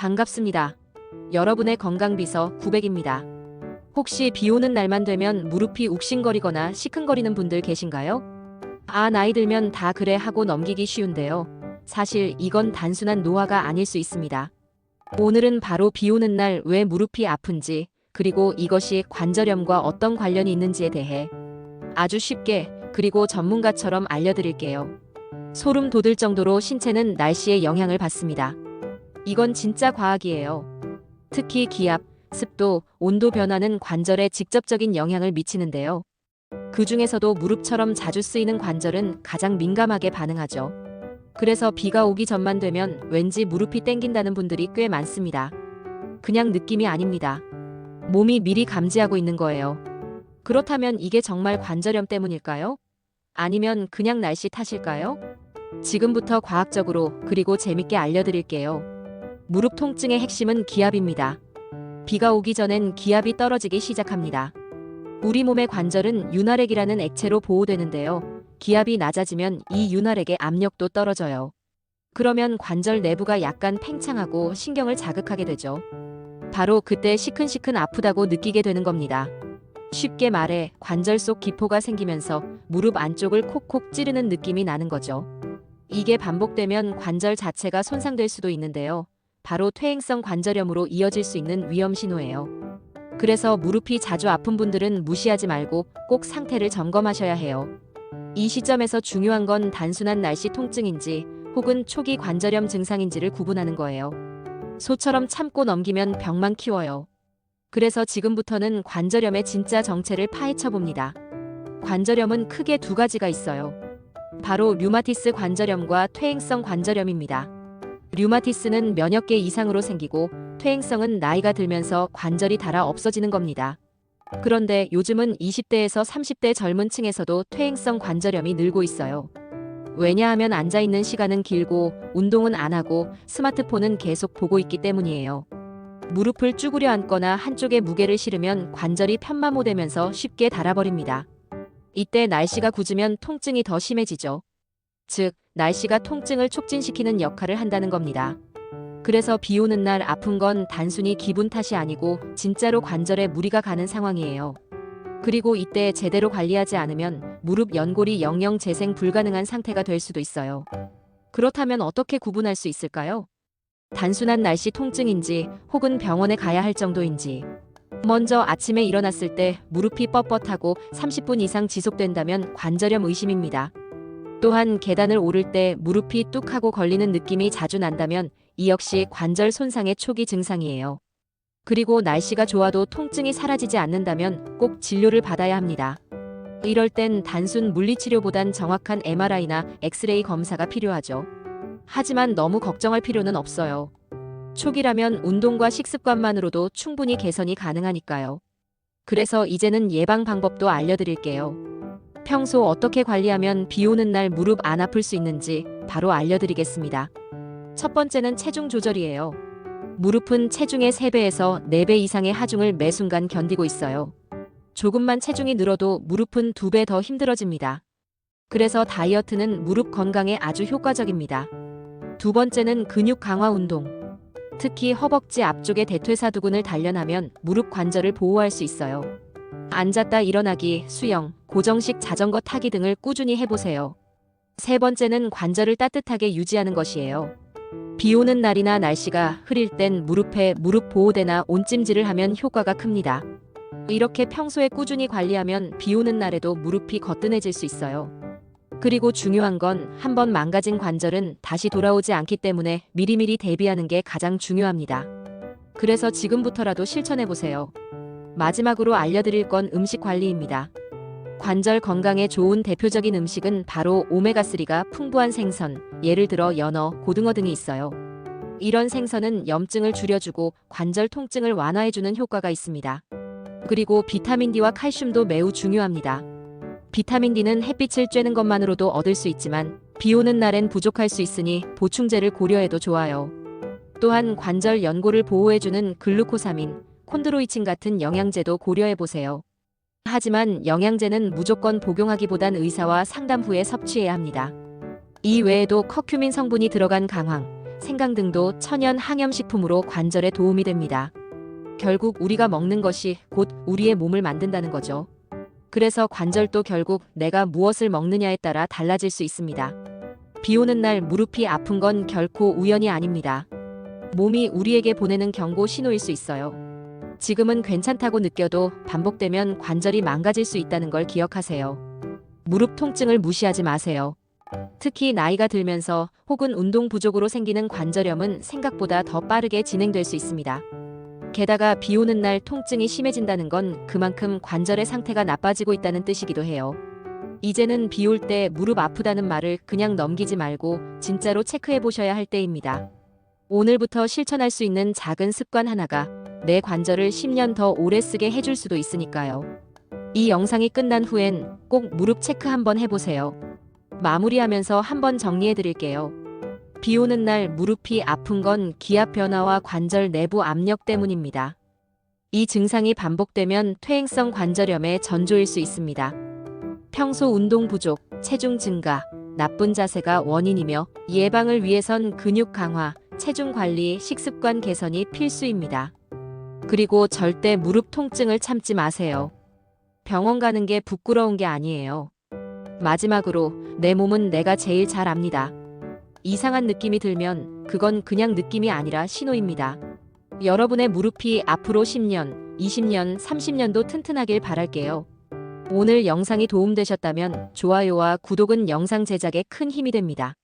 반갑습니다. 여러분의 건강비서 900입니다. 혹시 비 오는 날만 되면 무릎이 욱신거리거나 시큰거리는 분들 계신가요? 나이 들면 다 그래 하고 넘기기 쉬운데요. 사실 이건 단순한 노화가 아닐 수 있습니다. 오늘은 바로 비 오는 날 왜 무릎이 아픈지, 그리고 이것이 관절염과 어떤 관련이 있는지에 대해 아주 쉽게 그리고 전문가처럼 알려드릴게요. 소름 돋을 정도로 신체는 날씨의 영향을 받습니다. 이건 진짜 과학이에요. 특히 기압, 습도, 온도 변화는 관절에 직접적인 영향을 미치는데요. 그 중에서도 무릎처럼 자주 쓰이는 관절은 가장 민감하게 반응하죠. 그래서 비가 오기 전만 되면 왠지 무릎이 땡긴다는 분들이 꽤 많습니다. 그냥 느낌이 아닙니다. 몸이 미리 감지하고 있는 거예요. 그렇다면 이게 정말 관절염 때문일까요? 아니면 그냥 날씨 탓일까요? 지금부터 과학적으로 그리고 재밌게 알려드릴게요. 무릎 통증의 핵심은 기압입니다. 비가 오기 전엔 기압이 떨어지기 시작합니다. 우리 몸의 관절은 윤활액이라는 액체로 보호되는데요. 기압이 낮아지면 이 윤활액의 압력도 떨어져요. 그러면 관절 내부가 약간 팽창하고 신경을 자극하게 되죠. 바로 그때 시큰시큰 아프다고 느끼게 되는 겁니다. 쉽게 말해 관절 속 기포가 생기면서 무릎 안쪽을 콕콕 찌르는 느낌이 나는 거죠. 이게 반복되면 관절 자체가 손상될 수도 있는데요. 바로 퇴행성 관절염으로 이어질 수 있는 위험 신호예요. 그래서 무릎이 자주 아픈 분들은 무시하지 말고 꼭 상태를 점검하셔야 해요. 이 시점에서 중요한 건 단순한 날씨 통증인지 혹은 초기 관절염 증상인지를 구분하는 거예요. 소처럼 참고 넘기면 병만 키워요. 그래서 지금부터는 관절염의 진짜 정체를 파헤쳐 봅니다. 관절염은 크게 두 가지가 있어요. 바로 류마티스 관절염과 퇴행성 관절염입니다. 류마티스는 면역계 이상으로 생기고 퇴행성은 나이가 들면서 관절이 닳아 없어지는 겁니다. 그런데 요즘은 20대에서 30대 젊은 층에서도 퇴행성 관절염이 늘고 있어요. 왜냐하면 앉아있는 시간은 길고 운동은 안 하고 스마트폰은 계속 보고 있기 때문이에요. 무릎을 쭈그려 앉거나 한쪽에 무게를 실으면 관절이 편마모되면서 쉽게 닳아버립니다. 이때 날씨가 굳으면 통증이 더 심해지죠. 즉, 날씨가 통증을 촉진시키는 역할을 한다는 겁니다. 그래서 비 오는 날 아픈 건 단순히 기분 탓이 아니고 진짜로 관절에 무리가 가는 상황이에요. 그리고 이때 제대로 관리하지 않으면 무릎 연골이 영영 재생 불가능한 상태가 될 수도 있어요. 그렇다면 어떻게 구분할 수 있을까요? 단순한 날씨 통증인지 혹은 병원에 가야 할 정도인지. 먼저 아침에 일어났을 때 무릎이 뻣뻣하고 30분 이상 지속된다면 관절염 의심입니다. 또한 계단을 오를 때 무릎이 뚝 하고 걸리는 느낌이 자주 난다면 이 역시 관절 손상의 초기 증상이에요. 그리고 날씨가 좋아도 통증이 사라지지 않는다면 꼭 진료를 받아야 합니다. 이럴 땐 단순 물리치료보단 정확한 MRI나 엑스레이 검사가 필요하죠. 하지만 너무 걱정할 필요는 없어요. 초기라면 운동과 식습관만으로도 충분히 개선이 가능하니까요. 그래서 이제는 예방 방법도 알려드릴게요. 평소 어떻게 관리하면 비 오는 날 무릎 안 아플 수 있는지 바로 알려드리겠습니다. 첫 번째는 체중 조절이에요. 무릎은 체중의 3배에서 4배 이상의 하중을 매 순간 견디고 있어요. 조금만 체중이 늘어도 무릎은 2배 더 힘들어집니다. 그래서 다이어트는 무릎 건강에 아주 효과적입니다. 두 번째는 근육 강화 운동. 특히 허벅지 앞쪽의 대퇴사두근을 단련하면 무릎 관절을 보호할 수 있어요. 앉았다 일어나기, 수영, 고정식 자전거 타기 등을 꾸준히 해보세요. 세 번째는 관절을 따뜻하게 유지하는 것이에요. 비 오는 날이나 날씨가 흐릴 땐 무릎에 무릎 보호대나 온찜질을 하면 효과가 큽니다. 이렇게 평소에 꾸준히 관리하면 비 오는 날에도 무릎이 거뜬해질 수 있어요. 그리고 중요한 건 한번 망가진 관절은 다시 돌아오지 않기 때문에 미리미리 대비하는 게 가장 중요합니다. 그래서 지금부터라도 실천해보세요. 마지막으로 알려드릴 건 음식 관리입니다. 관절 건강에 좋은 대표적인 음식은 바로 오메가3가 풍부한 생선, 예를 들어 연어, 고등어 등이 있어요. 이런 생선은 염증을 줄여주고 관절 통증을 완화해주는 효과가 있습니다. 그리고 비타민 D와 칼슘도 매우 중요합니다. 비타민 D는 햇빛을 쬐는 것만으로도 얻을 수 있지만 비 오는 날엔 부족할 수 있으니 보충제를 고려해도 좋아요. 또한 관절 연골을 보호해주는 글루코사민, 콘드로이친 같은 영양제도 고려해보세요. 하지만 영양제는 무조건 복용하기보단 의사와 상담 후에 섭취해야 합니다. 이 외에도 커큐민 성분이 들어간 강황, 생강 등도 천연 항염식품으로 관절에 도움이 됩니다. 결국 우리가 먹는 것이 곧 우리의 몸을 만든다는 거죠. 그래서 관절도 결국 내가 무엇을 먹느냐에 따라 달라질 수 있습니다. 비 오는 날 무릎이 아픈 건 결코 우연이 아닙니다. 몸이 우리에게 보내는 경고 신호일 수 있어요. 지금은 괜찮다고 느껴도 반복되면 관절이 망가질 수 있다는 걸 기억하세요. 무릎 통증을 무시하지 마세요. 특히 나이가 들면서 혹은 운동 부족으로 생기는 관절염은 생각보다 더 빠르게 진행될 수 있습니다. 게다가 비 오는 날 통증이 심해진다는 건 그만큼 관절의 상태가 나빠지고 있다는 뜻이기도 해요. 이제는 비 올 때 무릎 아프다는 말을 그냥 넘기지 말고 진짜로 체크해 보셔야 할 때입니다. 오늘부터 실천할 수 있는 작은 습관 하나가 내 관절을 10년 더 오래 쓰게 해줄 수도 있으니까요. 이 영상이 끝난 후엔 꼭 무릎 체크 한번 해보세요. 마무리하면서 한번 정리해 드릴게요. 비 오는 날 무릎이 아픈 건 기압 변화와 관절 내부 압력 때문입니다. 이 증상이 반복되면 퇴행성 관절염의 전조일 수 있습니다. 평소 운동 부족, 체중 증가, 나쁜 자세가 원인이며 예방을 위해선 근육 강화, 체중 관리, 식습관 개선이 필수입니다. 그리고 절대 무릎 통증을 참지 마세요. 병원 가는 게 부끄러운 게 아니에요. 마지막으로 내 몸은 내가 제일 잘 압니다. 이상한 느낌이 들면 그건 그냥 느낌이 아니라 신호입니다. 여러분의 무릎이 앞으로 10년, 20년, 30년도 튼튼하길 바랄게요. 오늘 영상이 도움되셨다면 좋아요와 구독은 영상 제작에 큰 힘이 됩니다.